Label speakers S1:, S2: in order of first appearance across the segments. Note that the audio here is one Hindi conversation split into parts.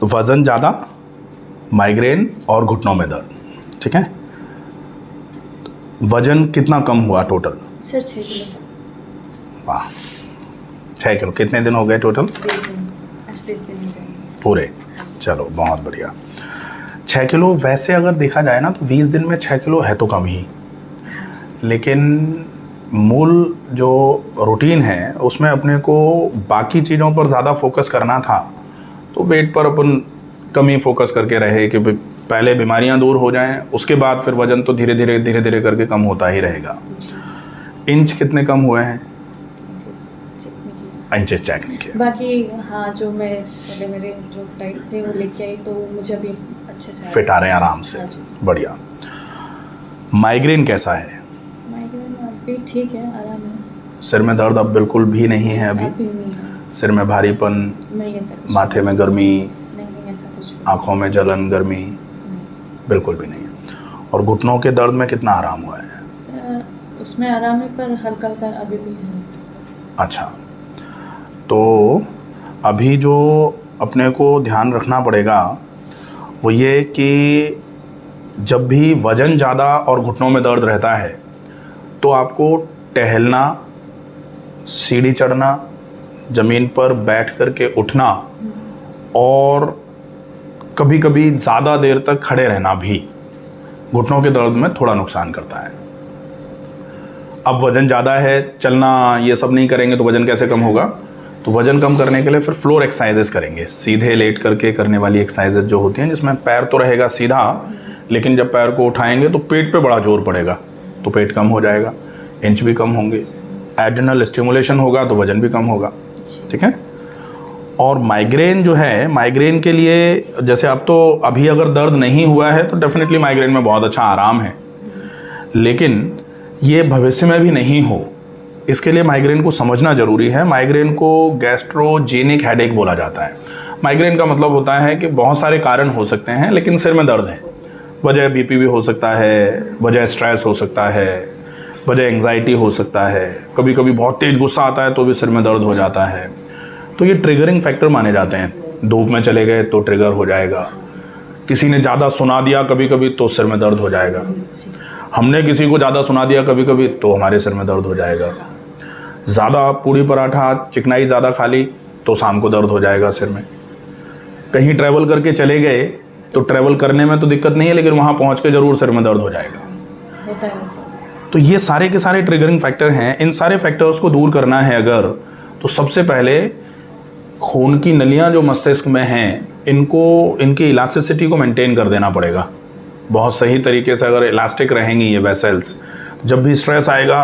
S1: वज़न ज़्यादा, माइग्रेन और घुटनों में दर्द, ठीक है। वज़न कितना कम हुआ टोटल?
S2: Sir 6 kilo.
S1: वाह, 6 किलो। कितने दिन हो गए टोटल?
S2: 20 दिन। आज 20 दिन हो जाएंगे
S1: पूरे। चलो बहुत बढ़िया। 6 किलो वैसे अगर देखा जाए ना तो 20 दिन में 6 किलो है तो कम ही, लेकिन मूल जो रूटीन है उसमें अपने को बाकी चीज़ों पर ज़्यादा फोकस करना था, तो वेट पर अपन कम ही फोकस करके रहे कि पहले बीमारियां दूर हो जाएं, उसके बाद फिर वज़न तो धीरे धीरे करके कम होता ही रहेगा। इंच कितने कम हुए हैं? इंचेस चेक नहीं किया।
S2: बाकी हाँ, जो मैं पहले मेरे जो टाइप थे वो लेके आई तो मुझे अभी अच्छे से
S1: फिट आ रहे हैं आराम से। बढ़िया। माइग्रेन कैसा है?
S2: माइग्रेन अभी ठीक है, आराम है।
S1: सिर में दर्द अब बिल्कुल भी नहीं है अभी?
S2: नहीं है।
S1: सिर में भारीपन
S2: नहीं, ऐसा कुछ
S1: माथे में गर्मी
S2: नहीं, ऐसा कुछ
S1: आँखों में जलन गर्मी बिल्कुल भी नहीं है। और घुटनों के दर्द में कितना आराम हुआ है?
S2: सर उसमें आराम है पर हल्का हल्का अभी भी है।
S1: अच्छा, तो अभी जो अपने को ध्यान रखना पड़ेगा वो ये कि जब भी वज़न ज़्यादा और घुटनों में दर्द रहता है तो आपको टहलना, सीढ़ी चढ़ना, ज़मीन पर बैठ करके उठना और कभी कभी ज़्यादा देर तक खड़े रहना भी घुटनों के दर्द में थोड़ा नुकसान करता है। अब वज़न ज़्यादा है, चलना ये सब नहीं करेंगे तो वज़न कैसे कम होगा? तो वज़न कम करने के लिए फिर फ्लोर एक्सरसाइजेस करेंगे, सीधे लेट करके करने वाली एक्सरसाइजेस जो होती हैं, जिसमें पैर तो रहेगा सीधा, लेकिन जब पैर को उठाएंगे तो पेट पे बड़ा जोर पड़ेगा, तो पेट कम हो जाएगा, इंच भी कम होंगे, एड्रेनल स्टिमुलेशन होगा तो वज़न भी कम होगा, ठीक है। और माइग्रेन जो है, माइग्रेन के लिए जैसे अब तो अभी अगर दर्द नहीं हुआ है तो डेफिनेटली माइग्रेन में बहुत अच्छा आराम है, लेकिन ये भविष्य में भी नहीं हो, इसके लिए माइग्रेन को समझना ज़रूरी है। माइग्रेन को गैस्ट्रोजेनिक हेडेक बोला जाता है। माइग्रेन का मतलब होता है कि बहुत सारे कारण हो सकते हैं, लेकिन सिर में दर्द है, वजह बीपी भी हो सकता है, वजह स्ट्रेस हो सकता है, वजह एंग्जाइटी हो सकता है, कभी कभी बहुत तेज़ गुस्सा आता है तो भी सिर में दर्द हो जाता है। तो ये ट्रिगरिंग फैक्टर माने जाते हैं। धूप में चले गए तो ट्रिगर हो जाएगा, किसी ने ज़्यादा सुना दिया कभी कभी तो सिर में दर्द हो जाएगा, हमने किसी को ज़्यादा सुना दिया कभी कभी तो हमारे सिर में दर्द हो जाएगा, ज़्यादा पूड़ी पराठा चिकनाई ज़्यादा खा ली तो शाम को दर्द हो जाएगा सिर में, कहीं ट्रैवल करके चले गए तो ट्रैवल करने में तो दिक्कत नहीं है, लेकिन वहाँ पहुँच के ज़रूर सिर में दर्द हो जाएगा। तो ये सारे के सारे ट्रिगरिंग फैक्टर हैं। इन सारे फैक्टर्स को दूर करना है अगर, तो सबसे पहले खून की नलियाँ जो मस्तिष्क में हैं, इनकी इलास्टिसिटी को मेंटेन कर देना पड़ेगा बहुत सही तरीके से। अगर इलास्टिक रहेंगी ये वेसल्स, जब भी स्ट्रेस आएगा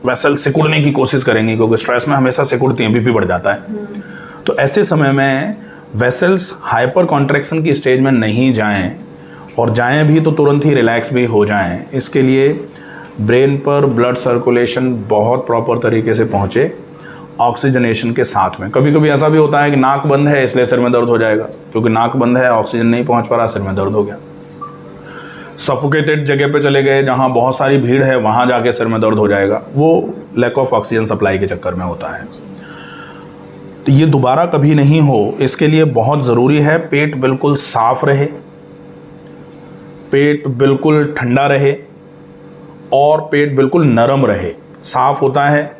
S1: वेसल सिकुड़ने की कोशिश करेंगी, क्योंकि स्ट्रेस में हमेशा सिकुड़ती हैं, बीपी बढ़ जाता है। तो ऐसे समय में वेसल्स हाइपर कॉन्ट्रैक्शन की स्टेज में नहीं जाएं, और जाएं भी तो तुरंत ही रिलैक्स भी हो जाएं। इसके लिए ब्रेन पर ब्लड सर्कुलेशन बहुत प्रॉपर तरीके से पहुँचे, ऑक्सीजनेशन के साथ में। कभी कभी ऐसा भी होता है कि नाक बंद है इसलिए सिर में दर्द हो जाएगा, क्योंकि नाक बंद है, ऑक्सीजन नहीं पहुँच पा रहा, सिर में दर्द हो गया। सफोकेटेड जगह पे चले गए जहाँ बहुत सारी भीड़ है, वहाँ जाके सिर में दर्द हो जाएगा, वो लैक ऑफ ऑक्सीजन सप्लाई के चक्कर में होता है। तो ये दोबारा कभी नहीं हो, इसके लिए बहुत ज़रूरी है पेट बिल्कुल साफ रहे, पेट बिल्कुल ठंडा रहे और पेट बिल्कुल नरम रहे। साफ होता है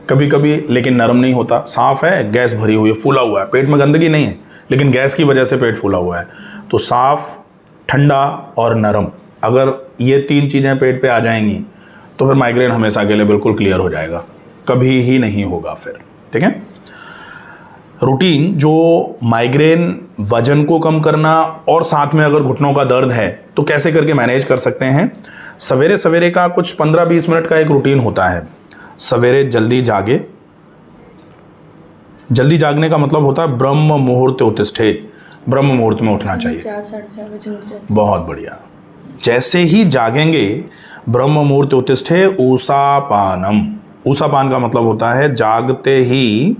S1: कभी कभी लेकिन नरम नहीं होता। साफ है, गैस भरी हुई है, फूला हुआ है, पेट में गंदगी नहीं है लेकिन गैस की वजह से पेट फूला हुआ है। तो साफ, ठंडा और नरम, अगर ये 3 चीज़ें पेट पे आ जाएंगी तो फिर माइग्रेन हमेशा के लिए बिल्कुल क्लियर हो जाएगा, कभी ही नहीं होगा फिर, ठीक है। रूटीन जो माइग्रेन, वजन को कम करना और साथ में अगर घुटनों का दर्द है तो कैसे करके मैनेज कर सकते हैं। सवेरे सवेरे का कुछ 15-20 मिनट का एक रूटीन होता है। सवेरे जल्दी जागे, जल्दी जागने का मतलब होता है ब्रह्म मुहूर्त उत्तिष्ठे, ब्रह्म मुहूर्त में उठना चाहिए।
S2: 4-4:30 बजे उठ जाते।
S1: बहुत बढ़िया। जैसे ही जागेंगे ब्रह्म मुहूर्त उत्तिष्ठे ऊषापानम। ऊषापान का मतलब होता है जागते ही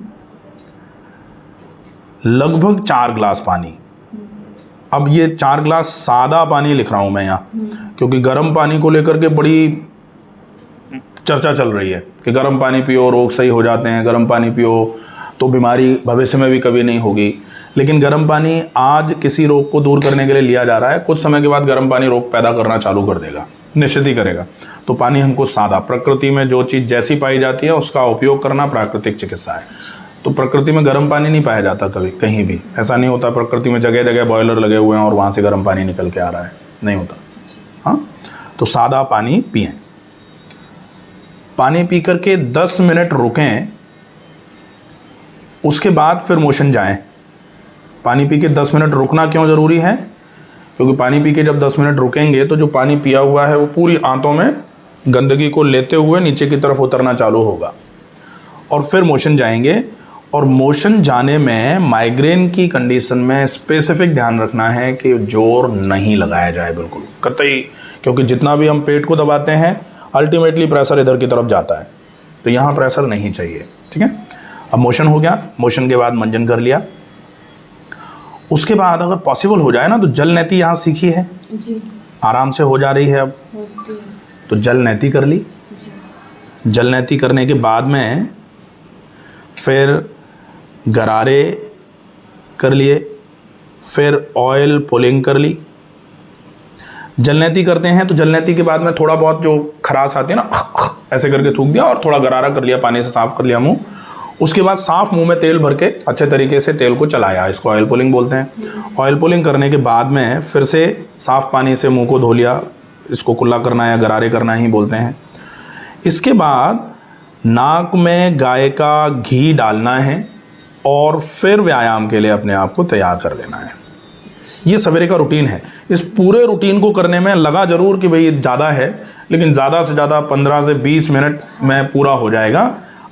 S1: लगभग 4 गिलास पानी। अब ये 4 गिलास सादा पानी लिख रहा हूँ मैं यहाँ, क्योंकि गर्म पानी को लेकर के बड़ी चर्चा चल रही है कि गर्म पानी पियो रोग सही हो जाते हैं, गर्म पानी पियो तो बीमारी भविष्य में भी कभी नहीं होगी। लेकिन गर्म पानी आज किसी रोग को दूर करने के लिए लिया जा रहा है, कुछ समय के बाद गर्म पानी रोग पैदा करना चालू कर देगा, निश्चित ही करेगा। तो पानी हमको सादा, प्रकृति में जो चीज़ जैसी पाई जाती है उसका उपयोग करना प्राकृतिक चिकित्सा है। तो प्रकृति में गर्म पानी नहीं पाया जाता कभी कहीं भी, ऐसा नहीं होता प्रकृति में जगह जगह बॉयलर लगे हुए हैं और वहाँ से गर्म पानी निकल के आ रहा है, नहीं होता। हाँ, तो सादा पानी पिएं। पानी पी करके 10 मिनट रुकें, उसके बाद फिर मोशन जाएं। पानी पी के 10 मिनट रुकना क्यों ज़रूरी है? क्योंकि पानी पी के जब 10 मिनट रुकेंगे तो जो पानी पिया हुआ है वो पूरी आंतों में गंदगी को लेते हुए नीचे की तरफ उतरना चालू होगा और फिर मोशन जाएंगे। और मोशन जाने में माइग्रेन की कंडीशन में स्पेसिफिक ध्यान रखना है कि जोर नहीं लगाया जाए बिल्कुल कतई, क्योंकि जितना भी हम पेट को दबाते हैं अल्टीमेटली प्रेशर इधर की तरफ जाता है, तो यहाँ प्रेशर नहीं चाहिए। ठीक है, अब मोशन हो गया, मोशन के बाद मंजन कर लिया। उसके बाद अगर पॉसिबल हो जाए ना तो जल नैती यहाँ सीखी है
S2: जी,
S1: आराम से हो जा रही है अब, तो जल नैती कर ली।
S2: जी,
S1: जल नैती करने के बाद में फिर गरारे कर लिए, फिर ऑयल पुलिंग कर ली। जलनैती करते हैं तो जलनैती के बाद में थोड़ा बहुत जो खराश आती है ना, ऐसे करके थूक दिया और थोड़ा गरारा कर लिया, पानी से साफ कर लिया मुंह। उसके बाद साफ मुंह में तेल भर के अच्छे तरीके से तेल को चलाया, इसको ऑयल पुलिंग बोलते हैं। ऑयल पुलिंग करने के बाद में फिर से साफ पानी से मुंह को धो लिया, इसको कुल्ला करना या गरारे करना ही बोलते हैं। इसके बाद नाक में गाय का घी डालना है और फिर व्यायाम के लिए अपने आप को तैयार कर लेना है। ये सवेरे का रूटीन है। इस पूरे रूटीन को करने में लगा ज़रूर कि भाई ये ज़्यादा है, लेकिन ज़्यादा से ज़्यादा 15 से 20 मिनट में पूरा हो जाएगा।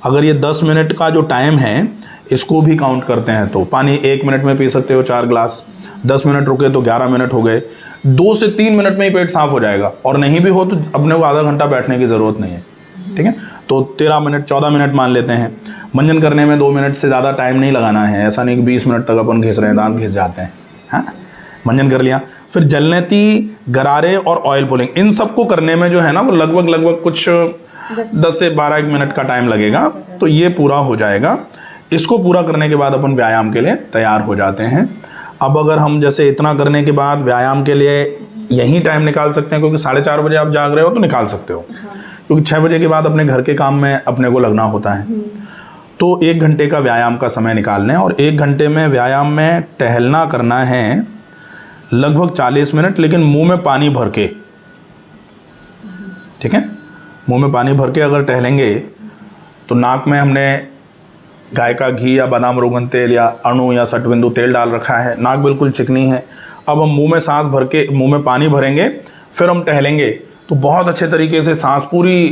S1: अगर ये 10 मिनट का जो टाइम है इसको भी काउंट करते हैं तो पानी 1 मिनट में पी सकते हो 4 ग्लास, 10 मिनट रुके तो 11 मिनट हो गए, 2 से 3 मिनट में ही पेट साफ हो जाएगा। और नहीं भी हो तो अपने को आधा घंटा बैठने की ज़रूरत नहीं है। ठीक है, तो 13 मिनट 14 मिनट मान लेते हैं। मंजन करने में 2 मिनट से ज़्यादा टाइम नहीं लगाना है, ऐसा नहीं कि 20 मिनट तक अपन घिस रहे हैं, दांत घिस जाते हैं। हाँ, मंजन कर लिया, फिर जलनैती, गरारे और ऑयल पुलिंग, इन सबको करने में जो है ना वो लगभग कुछ 10 से 12 मिनट का टाइम लगेगा, तो ये पूरा हो जाएगा। इसको पूरा करने के बाद अपन व्यायाम के लिए तैयार हो जाते हैं। अब अगर हम जैसे इतना करने के बाद व्यायाम के लिए यही टाइम निकाल सकते हैं, क्योंकि 4:30 बजे आप जाग रहे हो तो निकाल सकते हो, क्योंकि 6 बजे के बाद अपने घर के काम में अपने को लगना होता है। तो 1 घंटे का व्यायाम का समय निकाल लें और 1 घंटे में व्यायाम में टहलना करना है लगभग 40 मिनट, लेकिन मुंह में पानी भर के। ठीक है, मुंह में पानी भर के अगर टहलेंगे तो नाक में हमने गाय का घी या बादाम रोगन तेल या अणु या सटबिंदु तेल डाल रखा है, नाक बिल्कुल चिकनी है। अब हम मुंह में सांस भर के मुंह में पानी भरेंगे, फिर हम टहलेंगे तो बहुत अच्छे तरीके से सांस पूरी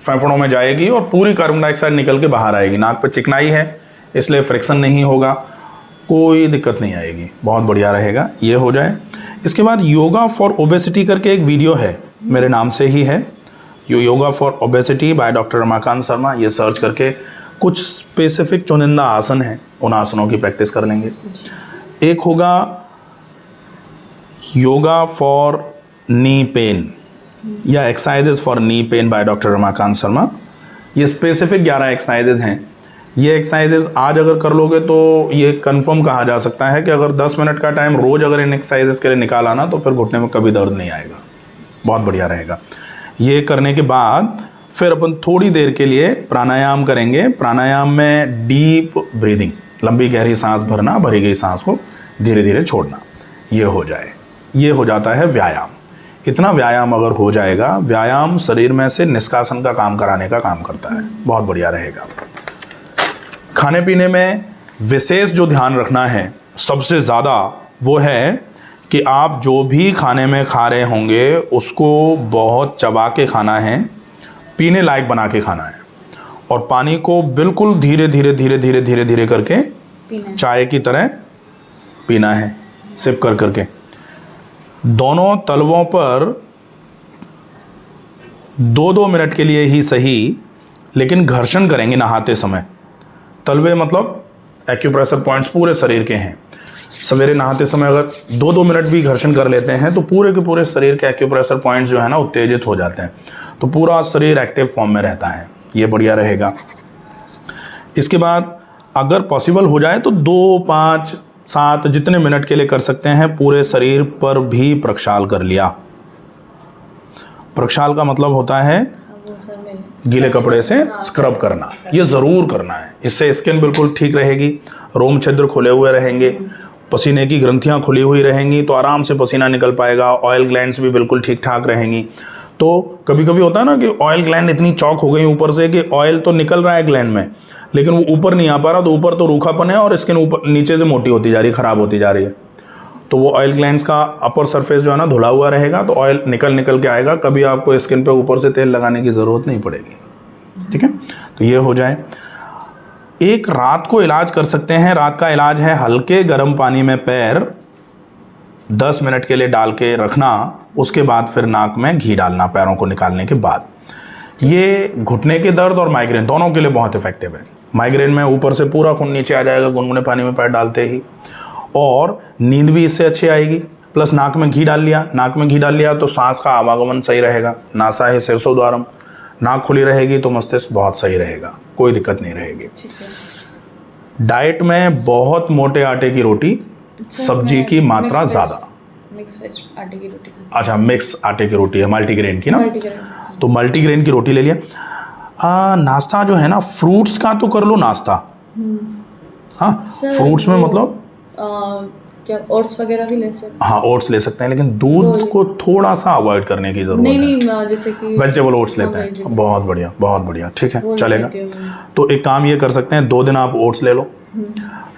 S1: फेफड़ों में जाएगी और पूरी कार्बन डाइऑक्साइड निकल के बाहर आएगी। नाक पे चिकनाई है इसलिए फ्रिक्शन नहीं होगा, कोई दिक्कत नहीं आएगी, बहुत बढ़िया रहेगा। ये हो जाए, इसके बाद योगा फॉर ओबेसिटी करके एक वीडियो है, मेरे नाम से ही है, yoga for obesity by doctor Ramakant Sharma. ये सर्च करके कुछ स्पेसिफिक चुनिंदा आसन हैं, उन आसनों की प्रैक्टिस कर लेंगे। एक होगा योगा फॉर नी पेन या exercises for knee pain by doctor Ramakant Sharma. ये स्पेसिफिक 11 एक्सरसाइजेज हैं। ये एक्सरसाइजेज आज अगर कर लोगे तो ये कंफर्म कहा जा सकता है कि अगर 10 मिनट का टाइम रोज़ अगर इन एक्सरसाइजेज के लिए निकाला ना तो फिर घुटने में कभी दर्द नहीं आएगा, बहुत बढ़िया रहेगा। ये करने के बाद फिर अपन थोड़ी देर के लिए प्राणायाम करेंगे। प्राणायाम में डीप ब्रीदिंग, लंबी गहरी सांस भरना, भरी गई सांस को धीरे धीरे छोड़ना, ये हो जाए, ये हो जाता है व्यायाम। इतना व्यायाम अगर हो जाएगा, व्यायाम शरीर में से निष्कासन का काम कराने का काम करता है, बहुत बढ़िया रहेगा। खाने पीने में विशेष जो ध्यान रखना है सबसे ज़्यादा वो है कि आप जो भी खाने में खा रहे होंगे उसको बहुत चबा के खाना है, पीने लायक बना के खाना है और पानी को बिल्कुल धीरे धीरे धीरे धीरे धीरे धीरे करके चाय की तरह पीना है, सिप कर करके। दोनों तलवों पर 2-2 मिनट के लिए ही सही, लेकिन घर्षण करेंगे नहाते समय। तलवे मतलब एक्यूप्रेशर पॉइंट्स पूरे शरीर के हैं। सवेरे नहाते समय अगर 2-2 मिनट भी घर्षण कर लेते हैं तो पूरे के पूरे शरीर के एक्यूप्रेशर पॉइंट्स जो है ना उत्तेजित हो जाते हैं, तो पूरा शरीर एक्टिव फॉर्म में रहता है, ये बढ़िया रहेगा। इसके बाद अगर पॉसिबल हो जाए तो 2-5 7 जितने मिनट के लिए कर सकते हैं, पूरे शरीर पर भी प्रक्षाल कर लिया। प्रक्षाल का मतलब होता है
S2: वो सर में
S1: गीले कपड़े से स्क्रब करना, ये ज़रूर करना है। इससे स्किन बिल्कुल ठीक रहेगी, रोम छिद्र खुले हुए रहेंगे, पसीने की ग्रंथियां खुली हुई रहेंगी तो आराम से पसीना निकल पाएगा, ऑयल ग्लैंड्स भी बिल्कुल ठीक ठाक रहेंगी। तो कभी कभी होता है ना कि ऑयल ग्लैंड इतनी चौक हो गई ऊपर से कि ऑयल तो निकल रहा है ग्लैंड में लेकिन वो ऊपर नहीं आ पा रहा, तो ऊपर तो रूखापन है और स्किन ऊपर नीचे से मोटी होती जा रही है, ख़राब होती जा रही है। तो वो ऑयल ग्लैंड्स का अपर सरफेस जो है ना धुला हुआ रहेगा तो ऑयल निकल के आएगा, कभी आपको स्किन पे ऊपर से तेल लगाने की ज़रूरत नहीं पड़ेगी। ठीक है, तो ये हो जाए। एक रात को इलाज कर सकते हैं। रात का इलाज है हल्के गर्म पानी में पैर 10 मिनट के लिए डाल के रखना, उसके बाद फिर नाक में घी डालना पैरों को निकालने के बाद। ये घुटने के दर्द और माइग्रेन दोनों के लिए बहुत इफेक्टिव है। माइग्रेन में ऊपर से पूरा खून नीचे आ जाएगा गुनगुने पानी में पैर डालते ही, और नींद भी इससे अच्छी आएगी। प्लस नाक में घी डाल लिया तो सांस का आवागमन सही रहेगा। नासा है शीर्षोद्वारम, नाक खुली रहेगी तो मस्तिष्क बहुत सही रहेगा, कोई दिक्कत नहीं रहेगी। डाइट में बहुत मोटे आटे की रोटी, सब्जी की मात्रा ज़्यादा।
S2: मिक्स वेज आटे की रोटी।
S1: अच्छा, मिक्स आटे की रोटी है, मल्टीग्रेन की ना,
S2: मल्टीग्रेन।
S1: तो मल्टीग्रेन की रोटी ले लिया। नाश्ता जो है ना, फ्रूट्स का तो कर लो नाश्ता। हाँ, फ्रूट्स में मतलब
S2: क्या ओट्स वगैरह भी ले सकते?
S1: हाँ, ओट्स ले सकते हैं, लेकिन दूध को थोड़ा सा अवॉइड करने की ज़रूरत है।
S2: नहीं, जैसे कि
S1: वेजिटेबल ओट्स लेते हैं, बहुत बढ़िया, ठीक है, चलेगा। तो एक काम ये कर सकते हैं, 2 दिन आप ओट्स ले लो,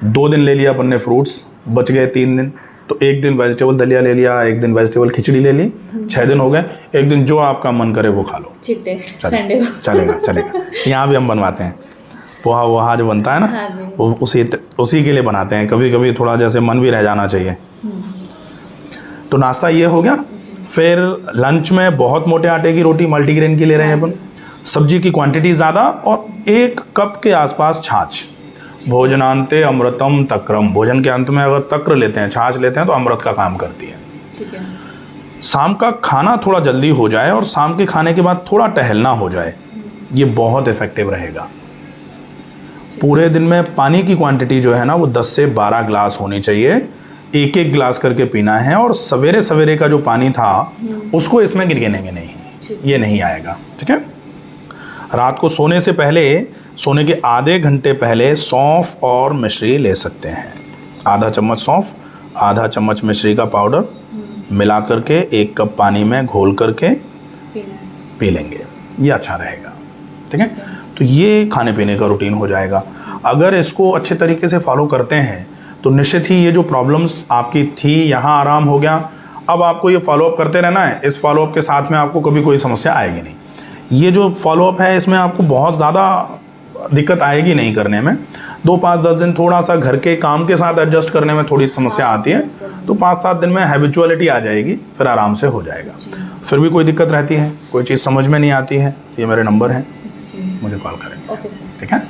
S1: 2 दिन ले लिया अपन ने फ्रूट्स, बच गए 3 दिन, तो 1 दिन वेजिटेबल दलिया ले लिया, 1 दिन वेजिटेबल खिचड़ी ले ली, 6 दिन हो गए। 1 दिन जो आपका मन करे वो खा लो, चलेगा। यहाँ भी हम बनवाते हैं पोहा वहा जो बनता है ना, वो उसी के लिए बनाते हैं। कभी कभी थोड़ा जैसे मन भी रह जाना चाहिए। तो नाश्ता ये हो गया। फिर लंच में बहुत मोटे आटे की रोटी मल्टीग्रेन की ले रहे हैं अपन, सब्जी की क्वांटिटी ज़्यादा, और 1 कप के आसपास छाछ। भोजनांते अमृतम तक्रम, भोजन के अंत में अगर तक्र लेते हैं, छाछ लेते हैं तो अमृत का काम करती है।
S2: ठीक है।
S1: शाम का खाना थोड़ा जल्दी हो जाए और शाम के खाने के बाद थोड़ा टहलना हो जाए, ये बहुत इफेक्टिव रहेगा। पूरे दिन में पानी की क्वांटिटी जो है ना वो 10 से 12 ग्लास होनी चाहिए, 1-1 ग्लास करके पीना है। और सवेरे सवेरे का जो पानी था उसको इसमें गिनेंगे नहीं, ये नहीं आएगा। ठीक है। रात को सोने से पहले, सोने के आधे घंटे पहले सौंफ और मिश्री ले सकते हैं। आधा चम्मच सौंफ, आधा चम्मच मिश्री का पाउडर मिला करके 1 कप पानी में घोल करके पी लेंगे, ये अच्छा रहेगा। ठीक है। तो ये खाने पीने का रूटीन हो जाएगा। अगर इसको अच्छे तरीके से फॉलो करते हैं तो निश्चित ही ये जो प्रॉब्लम्स आपकी थी यहाँ आराम हो गया। अब आपको ये फॉलोअप करते रहना है, इस फॉलोअप के साथ में आपको कभी कोई समस्या आएगी नहीं। ये जो फॉलोअप है इसमें आपको बहुत ज़्यादा दिक्कत आएगी नहीं करने में। 2, 5, 10 दिन थोड़ा सा घर के काम के साथ एडजस्ट करने में थोड़ी समस्या आती है, तो 5-7 दिन में हैबिचुअलिटी आ जाएगी, फिर आराम से हो जाएगा। फिर भी कोई दिक्कत रहती है, कोई चीज़ समझ में नहीं आती है, ये मेरे नंबर हैं, मुझे कॉल करें।
S2: Okay sir.
S1: ठीक है।